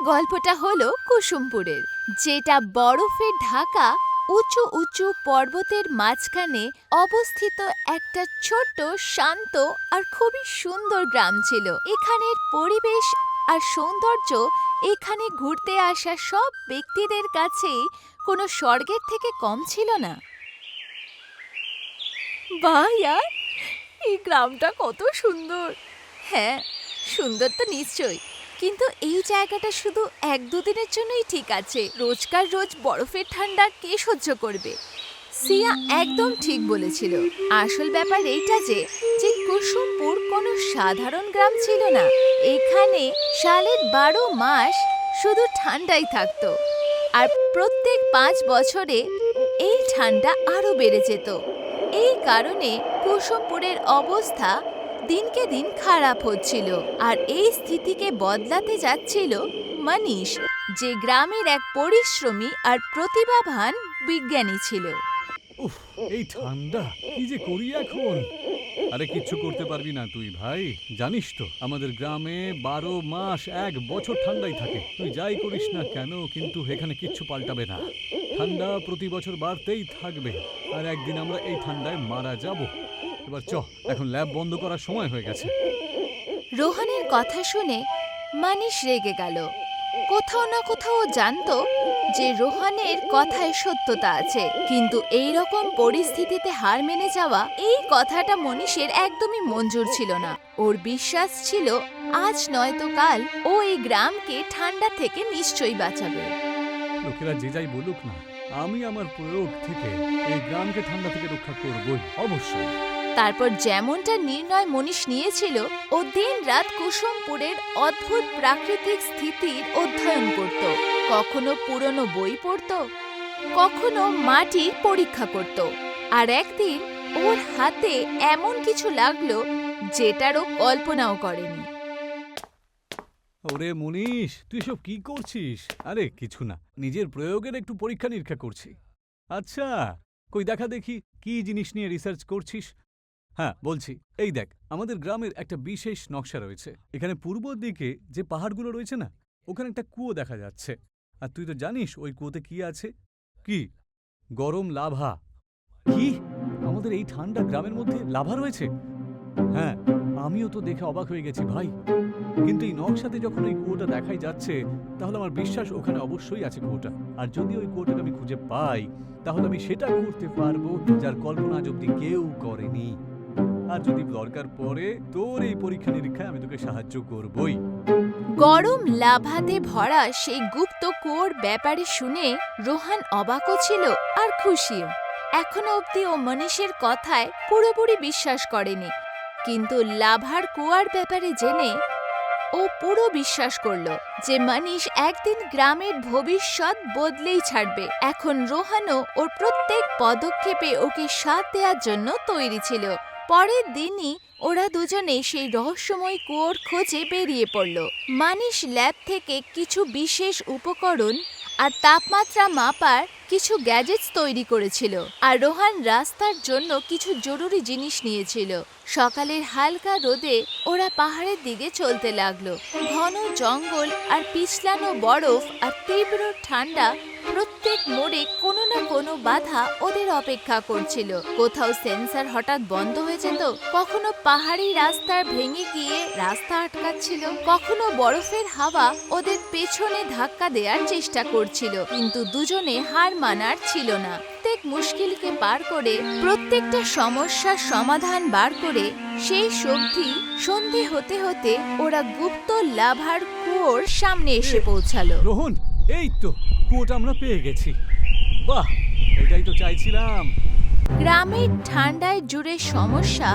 গল্পটা হলো কুসুমপুরের, যেটা বরফে ঢাকা উঁচু উঁচু পর্বতের মাঝখানে অবস্থিত একটা ছোট্ট শান্ত আর খুবই সুন্দর গ্রাম ছিল। এখানের পরিবেশ আর সৌন্দর্য এখানে ঘুরতে আসা সব ব্যক্তিদের কাছেই কোনো স্বর্গের থেকে কম ছিল না। বাহ ইয়ার, এই গ্রামটা কত সুন্দর। হ্যাঁ, সুন্দর তো নিশ্চয়ই, কিন্তু এই জায়গাটা শুধু 1-2 দিনের জন্যই ঠিক আছে। রোজকার রোজ বরফের ঠান্ডা কে সহ্য করবে? সিয়া একদম ঠিক বলেছিল। আসল ব্যাপার এইটা যে কুসুমপুর কোনো সাধারণ গ্রাম ছিল না। এখানে সালের 12 মাস শুধু ঠান্ডাই থাকতো, আর প্রত্যেক 5 বছরে এই ঠান্ডা আরো বেড়ে যেত। এই কারণে কুসুমপুরের অবস্থা দিনকে দিন খারাপ হচ্ছিল, আর এই স্থিতিকে বদলাতে যাচ্ছিল মনীষ, যে গ্রামের এক পরিশ্রমী আর প্রতিভাবান বিজ্ঞানী ছিল। উফ, এই ঠান্ডা কি যে করি এখন। আরে কিচ্ছু করতে পারবি না তুই ভাই, জানিস তো আমাদের গ্রামে 12 মাস 1 বছর ঠান্ডাই থাকে। তুই যাই করিস না কেন, কিন্তু এখানে কিচ্ছু পাল্টাবে না। ঠান্ডা প্রতি বছর বাড়তেই থাকবে, আর একদিন আমরা এই ঠান্ডায় মারা যাব। এবার এখন ল্যাব বন্ধ করার সময় হয়ে গেছে। রোহানের কথা শুনে মনীষ রেগে গেল। কোথাও না কোথাও জানতো যে রোহানের কথায় সত্যতা আছে, কিন্তু এই রকম পরিস্থিতিতে হার মেনে যাওয়া, এই কথাটা মনীষের একদমই মঞ্জুর ছিল না। ওর বিশ্বাস ছিল আজ নয়তো কাল ও এই গ্রামকে ঠান্ডা থেকে নিশ্চয়ই বাঁচাবে। লোকেরা যে যাই বলুক না, আমি আমার প্রয়োগ থেকে এই গ্রামকে ঠান্ডা থেকে রক্ষা করবই, অবশ্যই। তারপর যেমনটা নির্ণয় মনীষ নিয়েছিল, ও দিন-রাত কুসুমপুরের অদ্ভুত প্রাকৃতিক স্থিতির অধ্যয়ন করত। কখনো পুরনো বই পড়ত, কখনো মাটির পরীক্ষা করত। আর একদিন ওর হাতে এমন কিছু লাগলো যেটার ও কল্পনাও করেনি। ওরে মনীষ, তুই সব কি করছিস? আরে কিছু না, নিজের প্রয়োগের একটু পরীক্ষা নিরীক্ষা করছি। আচ্ছা, কই দেখা দেখি কি জিনিস নিয়ে রিসার্চ করছিস। হ্যাঁ বলছি, এই দেখ, আমাদের গ্রামের একটা বিশেষ নকশা রয়েছে। এখানে পূর্ব দিকে যে পাহাড়গুলো রয়েছে না, ওখানে একটা কুয়ো দেখা যাচ্ছে। আর তুই তো জানিস ওই কুয়োতে কি আছে? কি? গরম লাভা। কি? আমাদের এই ঠান্ডা গ্রামের মধ্যে লাভা রয়েছে? হ্যাঁ, আমিও তো দেখে অবাক হয়ে গেছি ভাই। কিন্তু এই নকশাতে যখন ওই কুয়োটা দেখাই যাচ্ছে, তাহলে আমার বিশ্বাস ওখানে অবশ্যই আছে কুয়োটা। আর যদি ওই কুয়োটাকে আমি খুঁজে পাই, তাহলে আমি সেটা করতে পারবো যার কল্পনা আজ অব্দি কেউ করেনি। আর যদি দরকার পড়ে তোর এই পরীক্ষা নিরীক্ষায় আমি তোকে সাহায্য করবই। গরম লাভাতে ভরা সেই গুপ্ত কুয়োর ব্যাপারে শুনে রোহান অবাকও ছিল আর খুশিও। এখনো অবধি ও মনীষের কথায় পুরোপুরি বিশ্বাস করেনি, কিন্তু লাভার কুয়ার ব্যাপারে জেনে ও পুরো বিশ্বাস করল যে মনীষ একদিন গ্রামের ভবিষ্যৎ বদলেই ছাড়বে। এখন রোহানও ওর প্রত্যেক পদক্ষেপে ওকে সাথ দেওয়ার জন্য তৈরি ছিল। পরের দিনই ওরা দুজনে সেই রহস্যময় কুয়োর খোঁজে বেরিয়ে পড়ল। মনীষ ল্যাব থেকে কিছু বিশেষ উপকরণ আর তাপমাত্রা মাপার কিছু গ্যাজেটস তৈরি করেছিল, আর রোহান রাস্তার জন্য কিছু জরুরি জিনিস নিয়েছিল। সকালের হালকা রোদে ওরা পাহাড়ের দিকে চলতে লাগলো। ঘন জঙ্গল আর পিছলানো বরফ আর তীব্র ঠান্ডা প্রত্যেক মোড়ে কোনো না কোনো বাধা ওদের অপেক্ষা করছিল। কোথাও সেন্সর হঠাৎ বন্ধ হয়ে যেত, কখনো পাহাড়ি রাস্তা ভেঙে গিয়ে রাস্তা আটকাচ্ছিল, কখনো বরফের হাওয়া ওদের পেছনে ধাক্কা দেওয়ার চেষ্টা করছিল। কিন্তু দুজনে হার মানার ছিল না। প্রত্যেক মুশকিলকে পার করে, প্রত্যেকটা সমস্যার সমাধান বার করে, সেই সন্ধে হতে হতে ওরা গুপ্ত লাভার কুয়োর সামনে এসে পৌঁছালো। রোহন, এই তো কুয়োটা আমরা পেয়ে গেছি। বাহ, এটাই তো চাইছিলাম। গ্রামের ঠান্ডায় জুড়ে সমস্যা,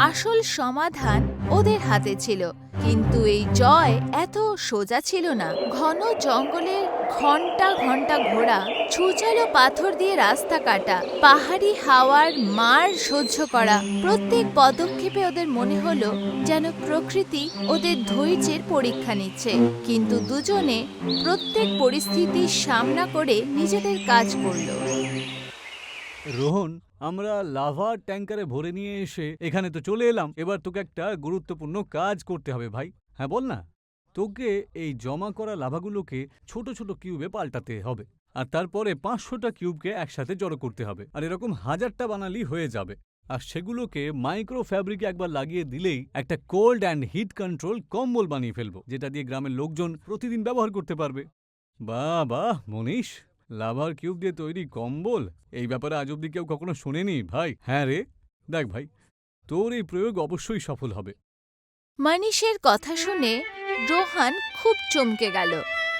আসল সমাধান ওদের হাতে ছিল। কিন্তু এই জয় এত সোজা ছিল না। ঘন জঙ্গলের ঘন্টা ঘন্টা ঘোরা, ছুচালো পাথর দিয়ে রাস্তা কাটা, পাহাড়ি হাওয়ার মার সহ্য করা, প্রত্যেক পদক্ষেপে ওদের মনে হলো যেন প্রকৃতি ওদের ধৈর্যের পরীক্ষা নিচ্ছে। কিন্তু দুজনে প্রত্যেক পরিস্থিতির সামনা করে নিজেদের কাজ করলো। রোহন, আমরা লাভা ট্যাঙ্কারে ভরে নিয়ে এসে এখানে তো চলে এলাম। এবার তোকে একটা গুরুত্বপূর্ণ কাজ করতে হবে ভাই। হ্যাঁ বল না। তোকে এই জমা করা লাভাগুলোকে ছোট ছোট কিউবে পাল্টাতে হবে, আর তারপরে 500টা কিউবকে একসাথে জড়ো করতে হবে, আর এরকম 1000টা বানালেই হয়ে যাবে। আর সেগুলোকে মাইক্রো ফ্যাব্রিকে একবার লাগিয়ে দিলেই একটা কোল্ড অ্যান্ড হিট কন্ট্রোল কম্বল বানিয়ে ফেলবো, যেটা দিয়ে গ্রামের লোকজন প্রতিদিন ব্যবহার করতে পারবে। বাহ বাহ মনীষ, লাভার কিউব দিয়ে তৈরি কম্বল, এই ব্যাপারে আজ অব্দি কেউ কখনো শোনেনি ভাই। হ্যাঁ রে, দেখ ভাই, তোর এই প্রয়োগ অবশ্যই সফল হবে। মনীষের কথা শুনে রোহান খুব চমকে গেল।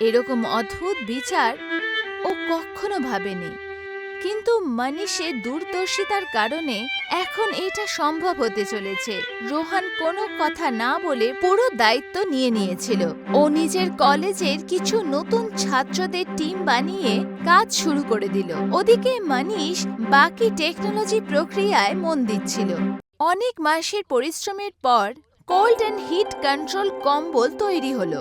এরকম অদ্ভুত বিচার ও কখনো ভাবেনি, কিন্তু মনীষের দূরদর্শিতার কারণে এখন এটা সম্ভব হতে চলেছে। রোহান কোনো কথা না বলে পুরো দায়িত্ব নিয়ে নিয়েছিল। ও নিজের কলেজের কিছু নতুন ছাত্রদের টিম বানিয়ে কাজ শুরু করে দিল। ওদিকে মনীষ বাকি টেকনোলজি প্রক্রিয়ায় মন দিচ্ছিল। অনেক মাসের পরিশ্রমের পর কোল্ড অ্যান্ড হিট কন্ট্রোল কম্বল তৈরি হলো,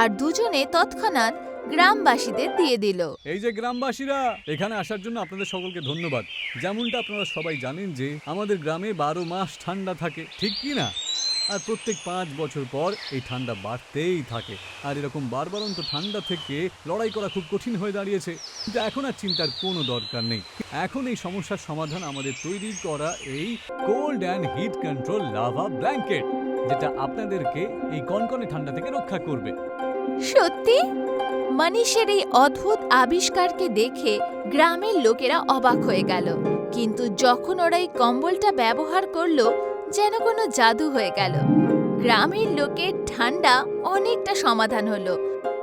আর দুজনে তৎক্ষণাৎ গ্রামবাসীদের দিয়ে দিল। এই যে গ্রামবাসীরা, এখানে আসার জন্য আপনাদের সকলকে ধন্যবাদ। যেমনটা আপনারা সবাই জানেন যে আমাদের গ্রামে 12 মাস ঠান্ডা থাকে, ঠিক কি না? আর প্রত্যেক 5 বছর পর এই ঠান্ডা বাড়তেই থাকে, আর এরকম বারবারন্ত ঠান্ডা থেকে লড়াই করা খুব কঠিন হয়ে দাঁড়িয়েছে। কিন্তু এখন আর চিন্তার কোনো দরকার নেই। এখন এই সমস্যার সমাধান আমাদের তৈরি করা এই cold and heat control lava blanket, যেটা আপনাদেরকে এই কনকনে ঠান্ডা থেকে রক্ষা করবে। সত্যি? মনীষের এই অদ্ভুত আবিষ্কারকে দেখে গ্রামের লোকেরা অবাক হয়ে গেল। কিন্তু যখন ওরা এই কম্বলটা ব্যবহার করলো, যেন কোনো জাদু হয়ে গেল। গ্রামের লোকের ঠান্ডা অনেকটা সমাধান হলো,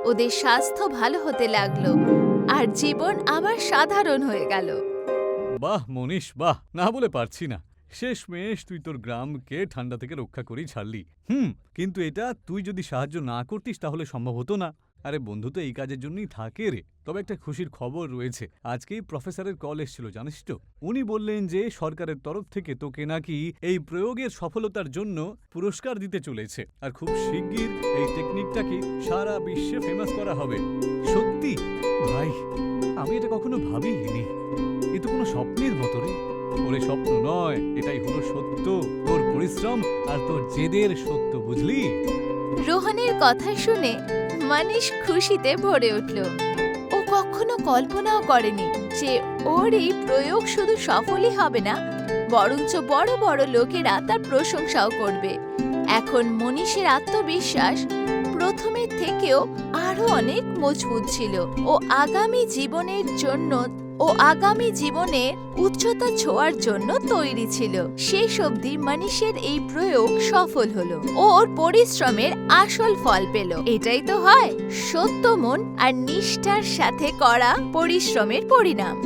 ওদের স্বাস্থ্য ভালো হতে লাগলো, আর জীবন আবার সাধারণ হয়ে গেল। বাহ মনীষ, বাহ, না বলে পারছি না। শেষমেশ তুই তোর গ্রামকে ঠান্ডা থেকে রক্ষা করেই ছাড়লি। কিন্তু এটা তুই যদি সাহায্য না করতিস তাহলে সম্ভব হতো না। আরে বন্ধু তো এই কাজের জন্যই থাকে রে। তবে একটা খুশির খবর রয়েছে, আজকেই প্রফেসরের কল এসেছিল, জানিস তো? উনি বললেন যে সরকারের তরফ থেকে তোকে নাকি এই প্রয়োগের সফলতার জন্য পুরস্কার দিতে চলেছে, আর খুব শিগগির এই টেকনিকটাকে সারা বিশ্বে ফেমাস করা হবে। সত্যি ভাই, আমি এটা কখনো ভাবিনি। এ তো কোনো স্বপ্নের মতো রে। ওরে স্বপ্ন নয়, এটাই হলো সত্য, তোর পরিশ্রম আর তোর জেদের সত্য, বুঝলি? রোহনের কথা শুনে মনীষ খুশিতে ভরে উঠল। ও কখনো কল্পনাও করেনি যে ওর এই প্রয়োগ শুধু সফলই হবে না, বরঞ্চ বড় বড় লোকেরা তার প্রশংসাও করবে। এখন মনীষের আত্মবিশ্বাস প্রথমের থেকেও আরো অনেক মজবুত ছিল। ও আগামী জীবনের উচ্চতা ছোঁয়ার জন্য তৈরি ছিল। শেষ অবধি মনীষের এই প্রয়োগ সফল হলো। ওর পরিশ্রমের আসল ফল পেল। এটাই তো হয় সত্য মন আর নিষ্ঠার সাথে করা পরিশ্রমের পরিণাম।